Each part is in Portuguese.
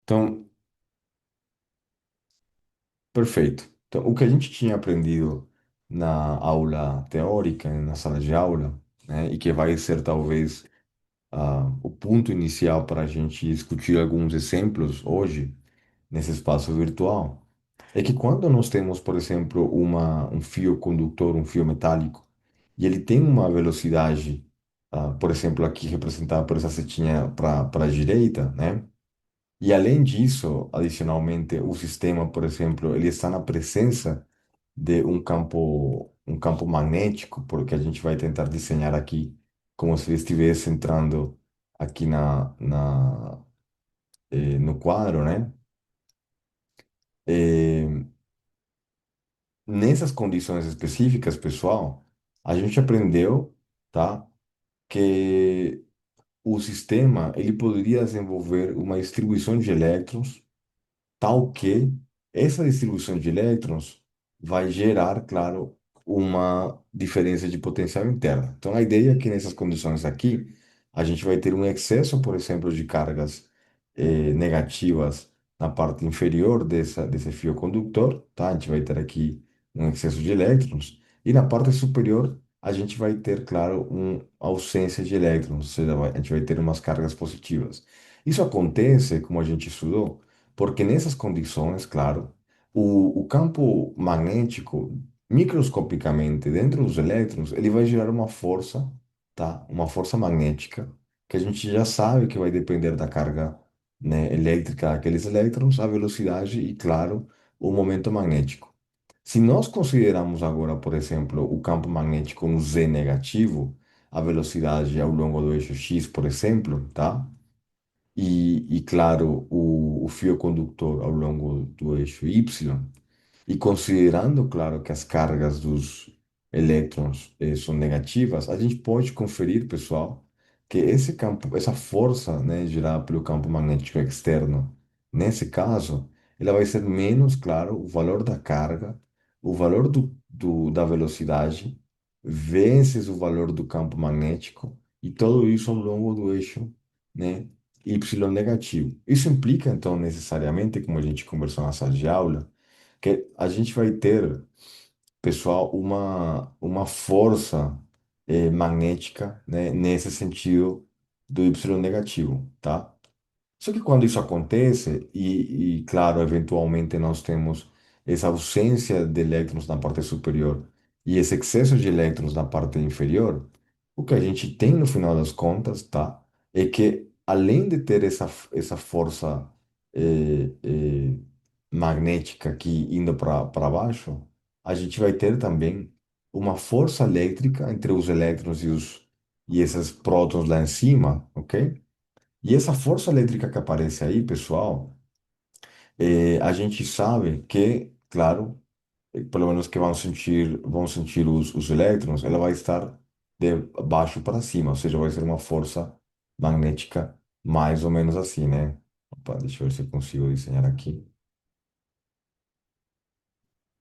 Então, perfeito. Então, o que a gente tinha aprendido na aula teórica, na sala de aula, né, e que vai ser talvez o ponto inicial para a gente discutir alguns exemplos hoje nesse espaço virtual, é que quando nós temos, por exemplo, um fio condutor, um fio metálico, e ele tem uma velocidade, por exemplo, aqui representada por essa setinha para a direita, né? E além disso, adicionalmente, o sistema, por exemplo, ele está na presença de um campo magnético, porque a gente vai tentar desenhar aqui como se ele estivesse entrando aqui no quadro, né? Eh, Nessas condições específicas, pessoal, a gente aprendeu, tá, que o sistema ele poderia desenvolver uma distribuição de elétrons tal que essa distribuição de elétrons vai gerar, claro, uma diferença de potencial interna. Então, a ideia é que nessas condições aqui, a gente vai ter um excesso, por exemplo, de cargas negativas na parte inferior desse fio condutor, tá? A gente vai ter aqui um excesso de elétrons, e na parte superior, a gente vai ter, claro, uma ausência de elétrons, ou seja, a gente vai ter umas cargas positivas. Isso acontece, como a gente estudou, porque nessas condições, claro, o campo magnético, microscopicamente, dentro dos elétrons, ele vai gerar uma força, tá? Uma força magnética, que a gente já sabe que vai depender da carga, né, elétrica daqueles elétrons, a velocidade e, claro, o momento magnético. Se nós considerarmos agora, por exemplo, o campo magnético no Z negativo, a velocidade ao longo do eixo X, por exemplo, tá? Claro, o fio condutor ao longo do eixo Y, e considerando, claro, que as cargas dos elétrons são negativas, a gente pode conferir, pessoal, que esse campo, essa força, né, gerada pelo campo magnético externo, nesse caso, ela vai ser menos, claro, o valor da carga, o valor da velocidade, vezes o valor do campo magnético, e tudo isso ao longo do eixo, né, Y negativo. Isso implica, então, necessariamente, como a gente conversou na sala de aula, que a gente vai ter, pessoal, uma força magnética, né, nesse sentido do Y negativo, tá? Só que quando isso acontece, claro, eventualmente nós temos essa ausência de elétrons na parte superior e esse excesso de elétrons na parte inferior, o que a gente tem no final das contas, tá? É que além de ter essa força magnética aqui indo para baixo, a gente vai ter também uma força elétrica entre os elétrons e esses prótons lá em cima, ok? E essa força elétrica que aparece aí, pessoal, a gente sabe que, claro, pelo menos que vão sentir os elétrons, ela vai estar de baixo para cima, ou seja, vai ser uma força magnética mais ou menos assim, né? Opa, deixa eu ver se eu consigo desenhar aqui.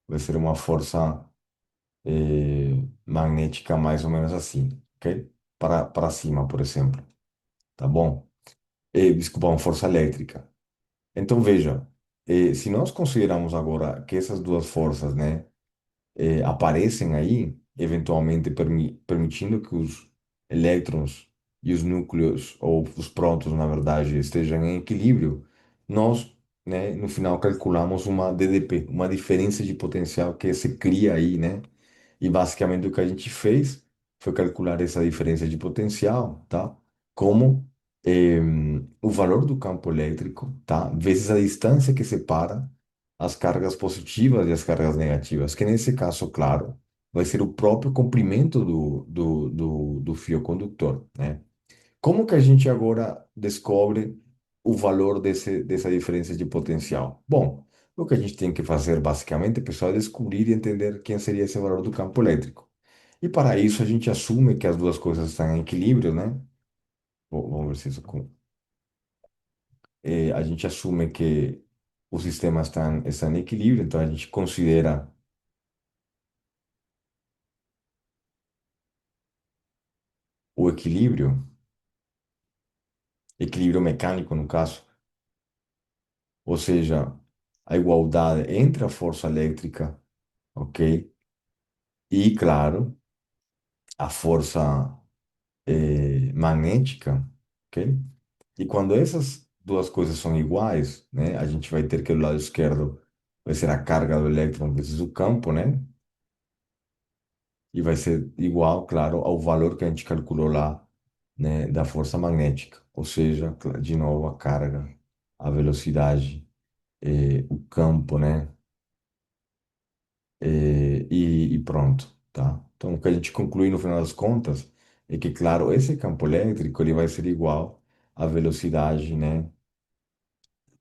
Vai ser uma força magnética mais ou menos assim, ok? Para cima, por exemplo, tá bom? Desculpa, uma força elétrica. Então, veja, se nós considerarmos agora que essas duas forças, né, aparecem aí, eventualmente permitindo que os elétrons e os núcleos, ou os prótons, na verdade, estejam em equilíbrio, nós, né, no final calculamos uma DDP, uma diferença de potencial que se cria aí, né? E basicamente o que a gente fez foi calcular essa diferença de potencial, tá? Como o valor do campo elétrico, tá? Vezes a distância que separa as cargas positivas e as cargas negativas, que nesse caso, claro, vai ser o próprio comprimento do fio condutor, né? Como que a gente agora descobre o valor dessa diferença de potencial? Bom, o que a gente tem que fazer, basicamente, pessoal, é descobrir e entender quem seria esse valor do campo elétrico. E para isso, a gente assume que as duas coisas estão em equilíbrio, né? Vamos ver se isso. A gente assume que os sistemas estão em equilíbrio, então a gente considera o equilíbrio mecânico, no caso. ou seja, a igualdade entre a força elétrica, ok? E, claro, a força magnética, ok? E quando essas duas coisas são iguais, né, a gente vai ter que o lado esquerdo vai ser a carga do elétron vezes o campo, né? E vai ser igual, claro, ao valor que a gente calculou lá, né, da força magnética. Ou seja, de novo, a carga, a velocidade, o campo, né? E pronto, tá? Então, o que a gente conclui no final das contas é que, claro, esse campo elétrico ele vai ser igual à velocidade, né?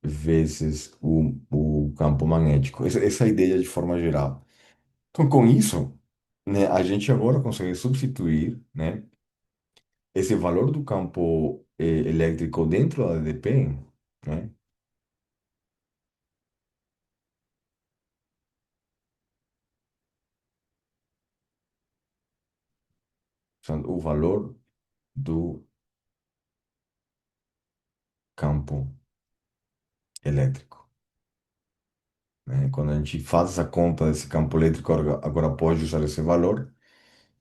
Vezes o campo magnético. Essa é a ideia de forma geral. Então, com isso, né, a gente agora consegue substituir, né, esse valor do campo elétrico dentro da ADP, né, usando o valor do campo elétrico. Né? Quando a gente faz essa conta desse campo elétrico, agora pode usar esse valor.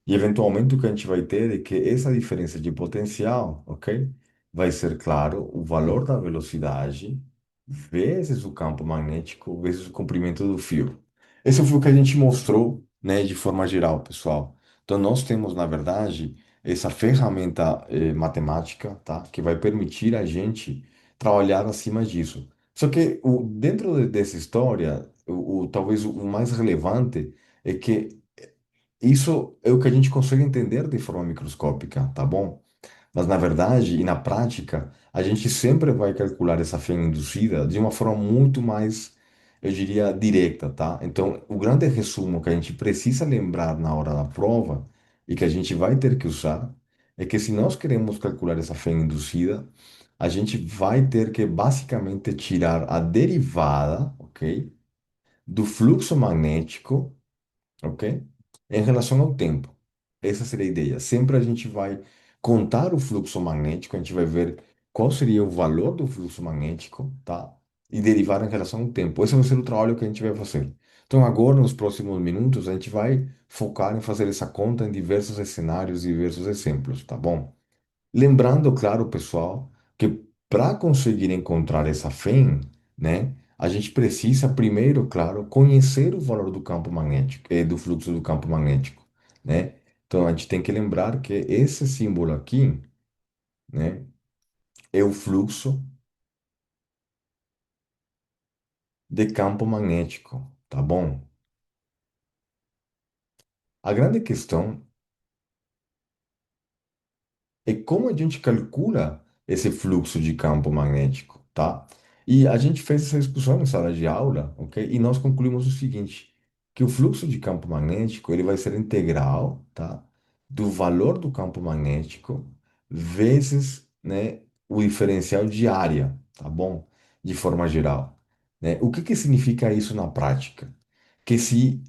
E eventualmente o que a gente vai ter é que essa diferença de potencial, ok? Vai ser, claro, o valor da velocidade vezes o campo magnético vezes o comprimento do fio. Esse foi o que a gente mostrou, né, de forma geral, pessoal. Então nós temos, na verdade, essa ferramenta matemática, tá? Que vai permitir a gente trabalhar acima disso. Só que dentro dessa história, talvez o mais relevante é que isso é o que a gente consegue entender de forma microscópica, tá bom? Mas na verdade e na prática, a gente sempre vai calcular essa fenda induzida de uma forma muito mais, eu diria, direta, tá? Então, o grande resumo que a gente precisa lembrar na hora da prova e que a gente vai ter que usar é que se nós queremos calcular essa fenda induzida, a gente vai ter que basicamente tirar a derivada, ok? Do fluxo magnético, ok? Em relação ao tempo. Essa seria a ideia. Sempre a gente vai contar o fluxo magnético, a gente vai ver qual seria o valor do fluxo magnético, tá? E derivar em relação ao tempo. Esse vai ser o trabalho que a gente vai fazer. Então, agora, nos próximos minutos, a gente vai focar em fazer essa conta em diversos cenários e diversos exemplos, tá bom? Lembrando, claro, pessoal, que para conseguir encontrar essa FEM, né, a gente precisa primeiro, claro, conhecer o valor do campo magnético, do fluxo do campo magnético, né? Então a gente tem que lembrar que esse símbolo aqui, né, é o fluxo de campo magnético, tá bom? A grande questão é como a gente calcula esse fluxo de campo magnético, tá? E a gente fez essa discussão em sala de aula, ok? E nós concluímos o seguinte, que o fluxo de campo magnético ele vai ser integral, tá? Do valor do campo magnético vezes, né, o diferencial de área, tá bom? De forma geral, né? O que que significa isso na prática? Que se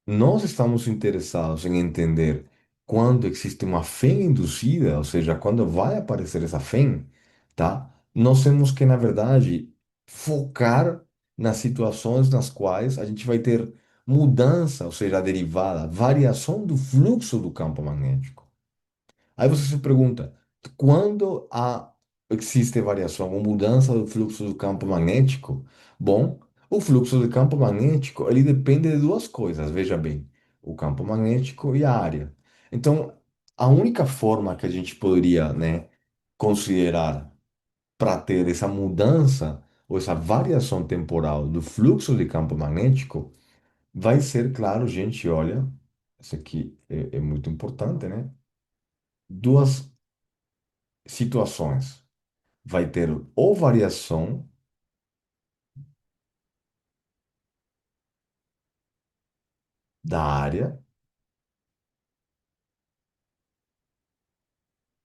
nós estamos interessados em entender quando existe uma FEM induzida, ou seja, quando vai aparecer essa FEM, tá? Nós temos que, na verdade, focar nas situações nas quais a gente vai ter mudança, ou seja, a derivada, variação do fluxo do campo magnético. Aí você se pergunta, quando existe variação ou mudança do fluxo do campo magnético? Bom, o fluxo do campo magnético, ele depende de duas coisas, veja bem, o campo magnético e a área. Então, a única forma que a gente poderia, né, considerar para ter essa mudança ou essa variação temporal do fluxo de campo magnético vai ser, claro, gente, olha, isso aqui é muito importante, né? Duas situações. Vai ter ou variação da área,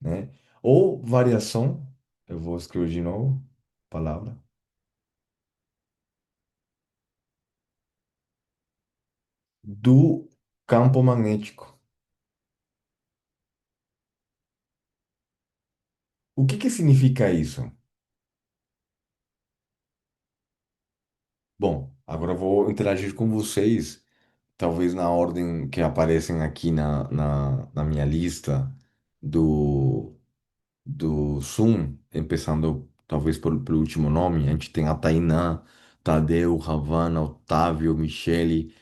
né? Ou variação, eu vou escrever de novo, palavra, do campo magnético. O que que significa isso? Bom, agora eu vou interagir com vocês, talvez na ordem que aparecem aqui na minha lista do, do Zoom, começando talvez pelo último nome. A gente tem a Tainá, Tadeu, Ravana, Otávio, Michele,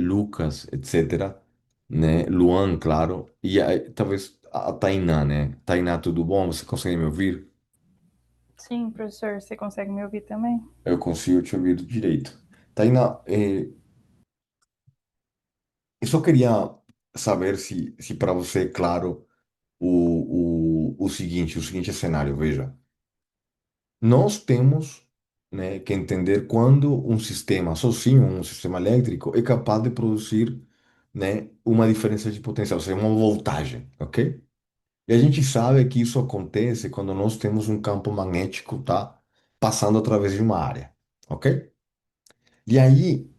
Lucas, etc. Né? Luan, claro. E aí, talvez a Tainá, né? Tainá, tudo bom? Você consegue me ouvir? Sim, professor, você consegue me ouvir também? Eu consigo te ouvir direito. Tainá, eu só queria saber se para você é claro o seguinte cenário, veja. Nós temos, né, que entender quando um sistema sozinho, um sistema elétrico, é capaz de produzir, né, uma diferença de potencial, ou seja, uma voltagem, ok? E a gente sabe que isso acontece quando nós temos um campo magnético, tá, passando através de uma área, ok? E aí,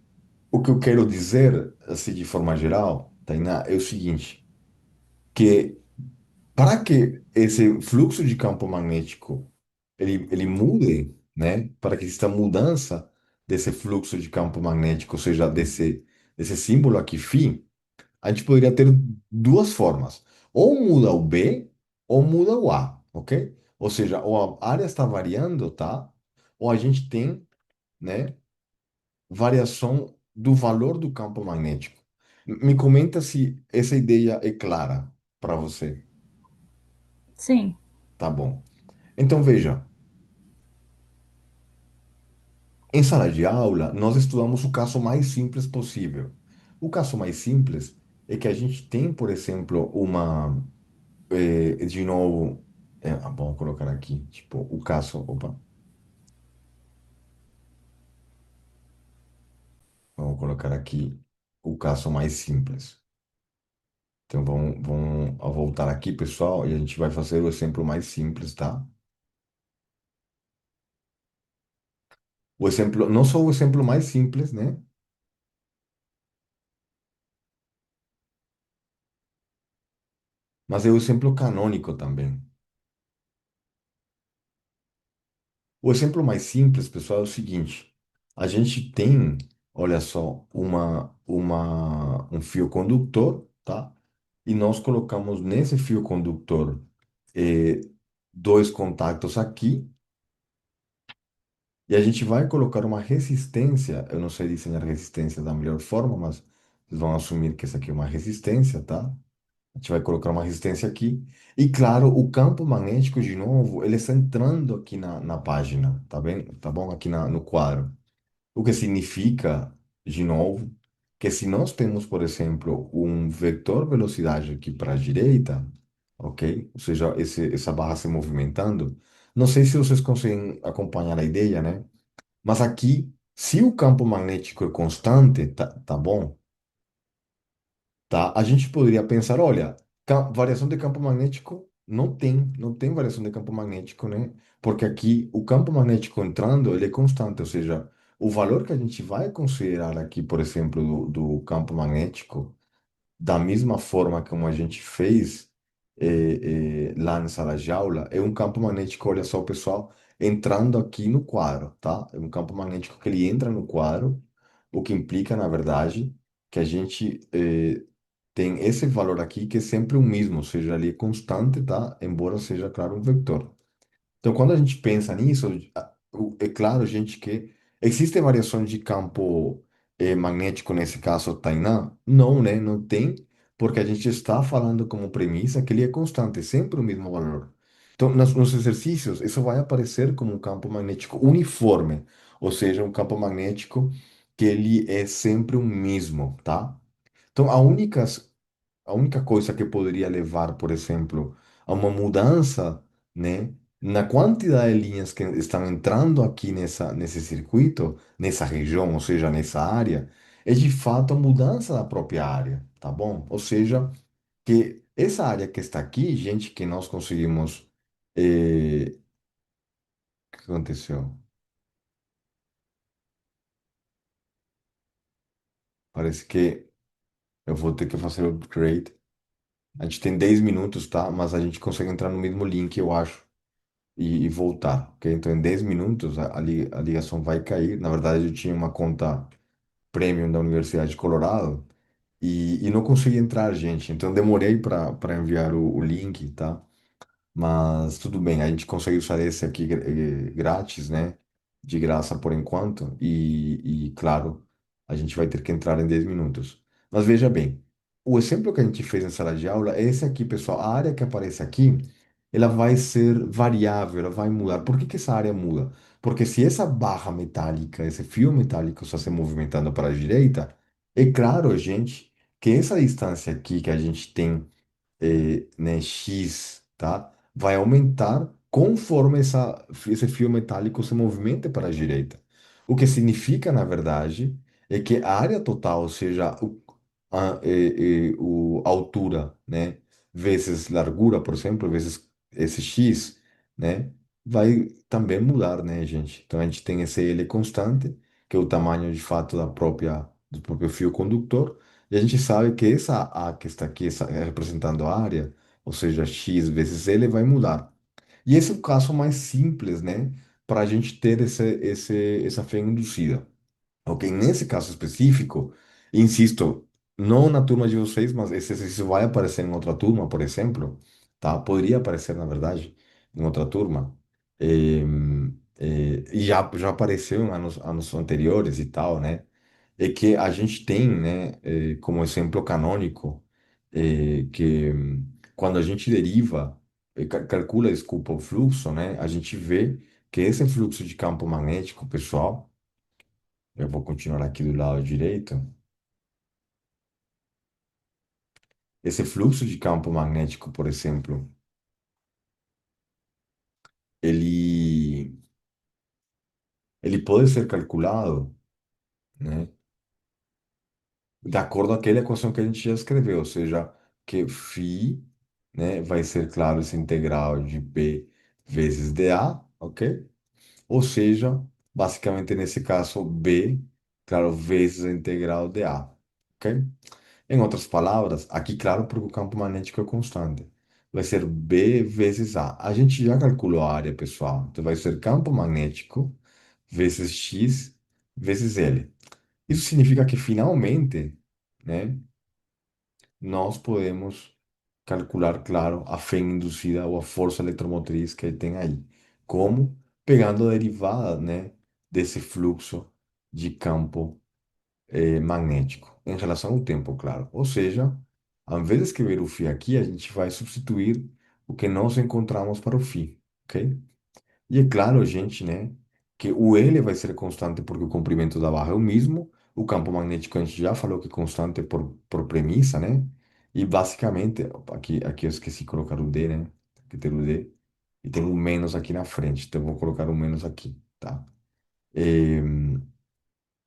o que eu quero dizer, assim, de forma geral, Tainá, é o seguinte, que para que esse fluxo de campo magnético ele mude, né? Para que exista mudança desse fluxo de campo magnético, ou seja, desse símbolo aqui, φ, a gente poderia ter duas formas. Ou muda o B, ou muda o A, ok? Ou seja, ou a área está variando, tá? Ou a gente tem, né, variação do valor do campo magnético. Me comenta se essa ideia é clara para você. Sim, Tá bom. Então veja, em sala de aula, nós estudamos o caso mais simples possível. O caso mais simples é que a gente tem, por exemplo, de novo, vamos colocar aqui, tipo, o caso, opa, vamos colocar aqui o caso mais simples. Então vamos voltar aqui, pessoal, e a gente vai fazer o exemplo mais simples, tá? O exemplo, não só o exemplo mais simples, né? Mas é o exemplo canônico também. O exemplo mais simples, pessoal, é o seguinte: a gente tem, olha só, um fio condutor, tá? E nós colocamos nesse fio condutor eh, dois contatos aqui, e a gente vai colocar uma resistência. Eu não sei desenhar resistência da melhor forma, mas vocês vão assumir que essa aqui é uma resistência, tá? A gente vai colocar uma resistência aqui. E claro, o campo magnético, de novo, ele está entrando aqui na página, tá bem? Tá bom? Aqui no quadro. O que significa, de novo, que se nós temos, por exemplo, um vetor velocidade aqui para a direita, ok? Ou seja, essa barra se movimentando, não sei se vocês conseguem acompanhar a ideia, né? Mas aqui, se o campo magnético é constante, tá bom? Tá? A gente poderia pensar, olha, variação de campo magnético não tem variação de campo magnético, né? Porque aqui o campo magnético entrando, ele é constante, ou seja, o valor que a gente vai considerar aqui, por exemplo, do campo magnético, da mesma forma como a gente fez lá na sala de aula, é um campo magnético, olha só, pessoal, entrando aqui no quadro, tá? É um campo magnético que ele entra no quadro, o que implica, na verdade, que a gente tem esse valor aqui que é sempre o mesmo, ou seja, ele é constante, tá? Embora seja, claro, um vetor. Então, quando a gente pensa nisso, é claro, gente, que existem variações de campo magnético nesse caso, Tainan? Não, né? Não tem, porque a gente está falando como premissa que ele é constante, é sempre o mesmo valor. Então, nos exercícios, isso vai aparecer como um campo magnético uniforme, ou seja, um campo magnético que ele é sempre o mesmo, tá? Então, a única coisa que poderia levar, por exemplo, a uma mudança, né, na quantidade de linhas que estão entrando aqui nesse circuito, nessa região, ou seja, nessa área, é de fato a mudança da própria área, tá bom? Ou seja, que essa área que está aqui, gente, que nós conseguimos. O que aconteceu? Parece que eu vou ter que fazer o upgrade. A gente tem 10 minutos, tá? Mas a gente consegue entrar no mesmo link, eu acho. e voltar, ok? Então, em 10 minutos, a ligação vai cair. Na verdade, eu tinha uma conta premium da Universidade de Colorado e não consegui entrar, gente. Então, demorei para enviar o link, tá? Mas tudo bem, a gente consegue usar esse aqui grátis, né? De graça por enquanto. Claro, a gente vai ter que entrar em 10 minutos. Mas veja bem, o exemplo que a gente fez na sala de aula é esse aqui, pessoal. A área que aparece aqui, ela vai ser variável, ela vai mudar. Por que que essa área muda? Porque se essa barra metálica, esse fio metálico está se movimentando para a direita, é claro, gente, que essa distância aqui que a gente tem né, X, tá? Vai aumentar conforme esse fio metálico se movimente para a direita. O que significa, na verdade, é que a área total, ou seja, a altura, né, vezes largura, por exemplo, vezes esse X, né, vai também mudar, né, gente? Então a gente tem esse L constante, que é o tamanho de fato do próprio fio condutor, e a gente sabe que essa A que está aqui representando a área, ou seja, x vezes L, vai mudar. E esse é o caso mais simples, né? Para a gente ter essa fé induzida. Ok? Nesse caso específico, insisto, não na turma de vocês, mas esse exercício vai aparecer em outra turma, por exemplo, tá? Poderia aparecer, na verdade, em outra turma. Eh, e já apareceu em anos anteriores e tal, né? É que a gente tem, né, como exemplo canônico, que quando a gente deriva, calcula, desculpa, o fluxo, né, a gente vê que esse fluxo de campo magnético, pessoal, eu vou continuar aqui do lado direito, esse fluxo de campo magnético, por exemplo, ele, ele pode ser calculado, né, de acordo com aquela equação que a gente já escreveu, ou seja, que φ, né, vai ser, claro, esse integral de B vezes dA, ok? Ou seja, basicamente nesse caso, B, claro, vezes a integral dA, ok? Em outras palavras, aqui, claro, porque o campo magnético é constante, vai ser B vezes A. A gente já calculou a área, pessoal, então vai ser campo magnético vezes X vezes L. Isso significa que finalmente, né, nós podemos calcular, claro, a fé induzida ou a força eletromotriz que ele tem aí. Como? Pegando a derivada, né, desse fluxo de campo magnético em relação ao tempo, claro. Ou seja, ao invés de escrever o φ aqui, a gente vai substituir o que nós encontramos para o φ, ok? E é claro, gente, né, que o L vai ser constante porque o comprimento da barra é o mesmo, o campo magnético a gente já falou que é constante por premissa, né? E basicamente, aqui eu esqueci de colocar o D, né? Que tem o D e tem um menos aqui na frente, então eu vou colocar o menos aqui, tá?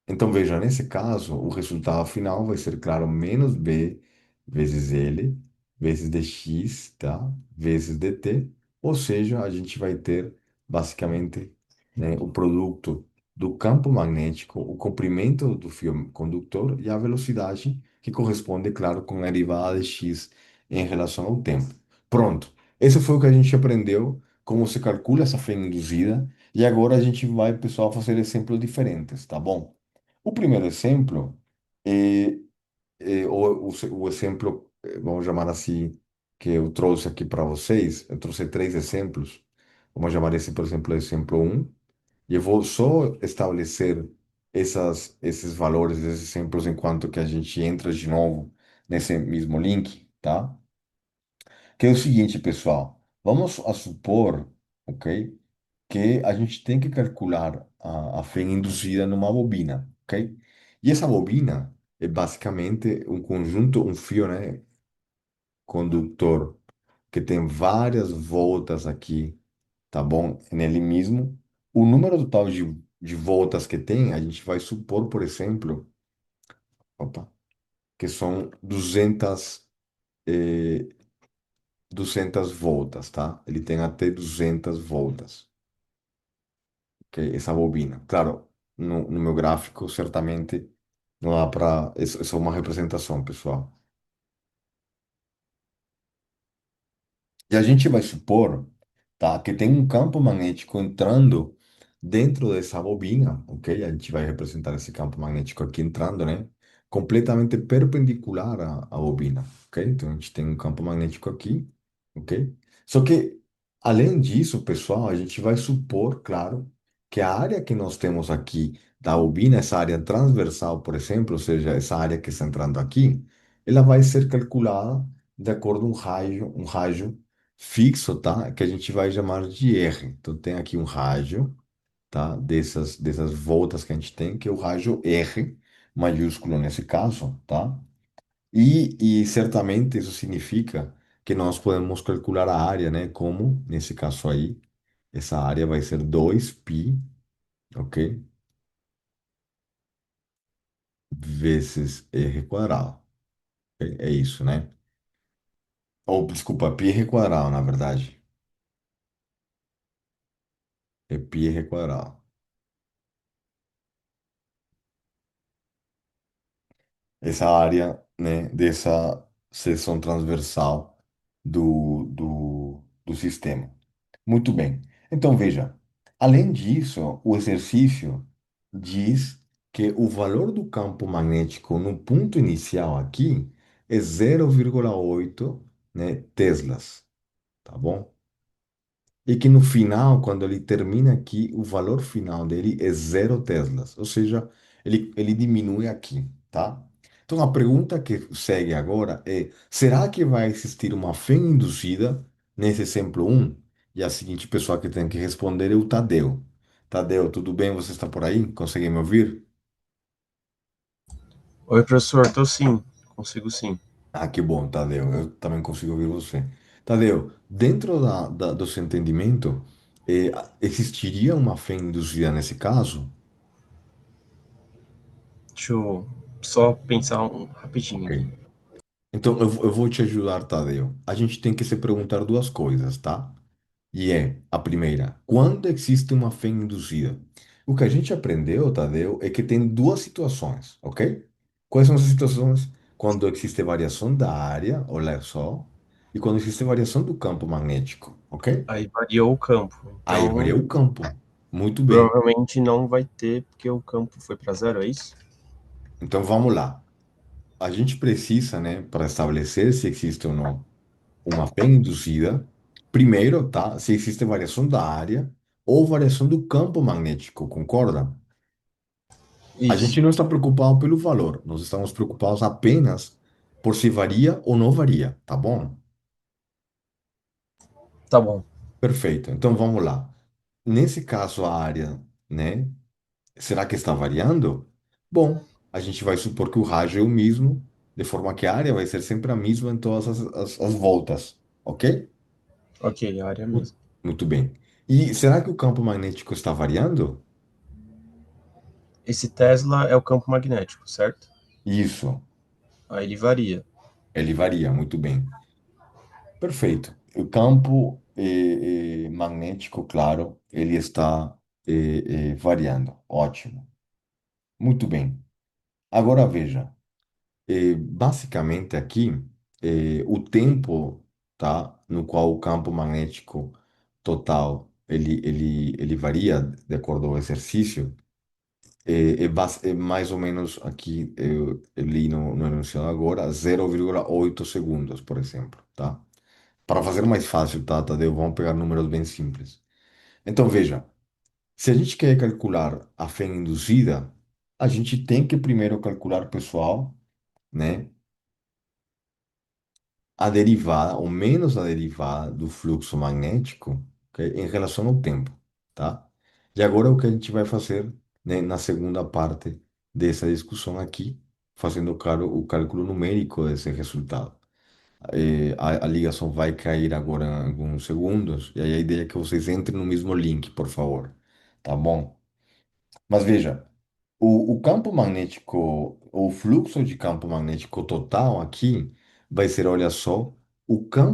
Então, veja, nesse caso, o resultado final vai ser, claro, menos B vezes L, vezes dx, tá? Vezes dt, ou seja, a gente vai ter, basicamente, né, o produto do campo magnético, o comprimento do fio condutor e a velocidade, que corresponde, claro, com a derivada de x em relação ao tempo. Pronto. Esse foi o que a gente aprendeu, como se calcula essa fé induzida, e agora a gente vai, pessoal, fazer exemplos diferentes, tá bom? O primeiro exemplo é, o exemplo, vamos chamar assim, que eu trouxe aqui para vocês. Eu trouxe três exemplos. Vamos chamar esse, por exemplo, exemplo um. E eu vou só estabelecer esses valores, esses exemplos, enquanto que a gente entra de novo nesse mesmo link, tá? Que é o seguinte, pessoal. Vamos a supor, ok? Que a gente tem que calcular a fé induzida numa bobina, ok? E essa bobina é basicamente um conjunto, um fio, né, condutor, que tem várias voltas aqui, tá bom? Nele mesmo. O número total de voltas que tem, a gente vai supor, por exemplo, opa, que são 200 voltas, tá? Ele tem até 200 voltas. Que é essa bobina. Claro, no meu gráfico, certamente não dá para. É só uma representação, pessoal. E a gente vai supor tá? Que tem um campo magnético entrando dentro dessa bobina, ok? A gente vai representar esse campo magnético aqui entrando, né? Completamente perpendicular à bobina, ok? Então a gente tem um campo magnético aqui, ok? Só que, além disso, pessoal, a gente vai supor, claro, que a área que nós temos aqui da bobina, essa área transversal, por exemplo, ou seja, essa área que está entrando aqui, ela vai ser calculada de acordo com um raio fixo, tá? Que a gente vai chamar de R. Então tem aqui um rádio, tá? Dessas voltas que a gente tem, que é o rádio R, maiúsculo nesse caso, tá? E certamente isso significa que nós podemos calcular a área, né? Como, nesse caso aí, essa área vai ser 2π, ok? Vezes R quadrado. Ok? É isso, né? Ou, desculpa, πr quadrado, na verdade. É πr quadrado. Essa área, né, dessa seção transversal do sistema. Muito bem. Então, veja, além disso, o exercício diz que o valor do campo magnético no ponto inicial aqui é 0,8, né, teslas, tá bom? E que no final, quando ele termina aqui, o valor final dele é 0 teslas, ou seja, ele diminui aqui, tá? Então a pergunta que segue agora é: será que vai existir uma fé induzida nesse exemplo um? E a seguinte pessoa que tem que responder é o Tadeu. Tadeu, tudo bem? Você está por aí? Consegue me ouvir? Oi, professor, tô sim, consigo sim. Ah, que bom, Tadeu. Eu também consigo ouvir você. Tadeu, dentro do seu entendimento, existiria uma fé induzida nesse caso? Deixa eu só pensar rapidinho Ok. aqui. Então, eu vou te ajudar, Tadeu. A gente tem que se perguntar duas coisas, tá? E a primeira, quando existe uma fé induzida? O que a gente aprendeu, Tadeu, é que tem duas situações, ok? Quais são essas situações? Quando existe variação da área, olha só, e quando existe variação do campo magnético, ok? Aí variou o campo, Aí varia então o campo. Muito bem. provavelmente não vai ter, porque o campo foi para zero, é isso? Então vamos lá. A gente precisa, né, para estabelecer se existe ou não uma fé induzida, primeiro, tá? Se existe variação da área ou variação do campo magnético, concorda? A gente Isso, não está preocupado pelo valor, nós estamos preocupados apenas por se varia ou não varia, tá bom? tá bom. Perfeito. Então vamos lá. Nesse caso, a área, né? Será que está variando? Bom, a gente vai supor que o rádio é o mesmo, de forma que a área vai ser sempre a mesma em todas as voltas, ok? Ok, a área Mu- mesmo. Muito bem. E será que o campo magnético está variando? Esse Tesla é o campo magnético, certo? Isso, Aí ele varia. ele varia, muito bem. Perfeito. O campo magnético, claro, ele está variando. Ótimo. Muito bem. Agora veja. Basicamente aqui, o tempo, tá, no qual o campo magnético total ele varia de acordo ao exercício, é mais ou menos aqui, eu li no enunciado agora, 0,8 segundos, por exemplo, tá? Para fazer mais fácil, tá, Tadeu? Vamos pegar números bem simples. Então, veja, se a gente quer calcular a fé induzida, a gente tem que primeiro calcular, pessoal, né? A derivada, ou menos a derivada do fluxo magnético, ok, em relação ao tempo, tá? E agora o que a gente vai fazer, né, na segunda parte dessa discussão aqui, fazendo, claro, o cálculo numérico desse resultado. A ligação vai cair agora em alguns segundos, e aí a ideia é que vocês entrem no mesmo link, por favor, tá bom? Mas veja, o campo magnético, o fluxo de campo magnético total aqui vai ser, olha só, o campo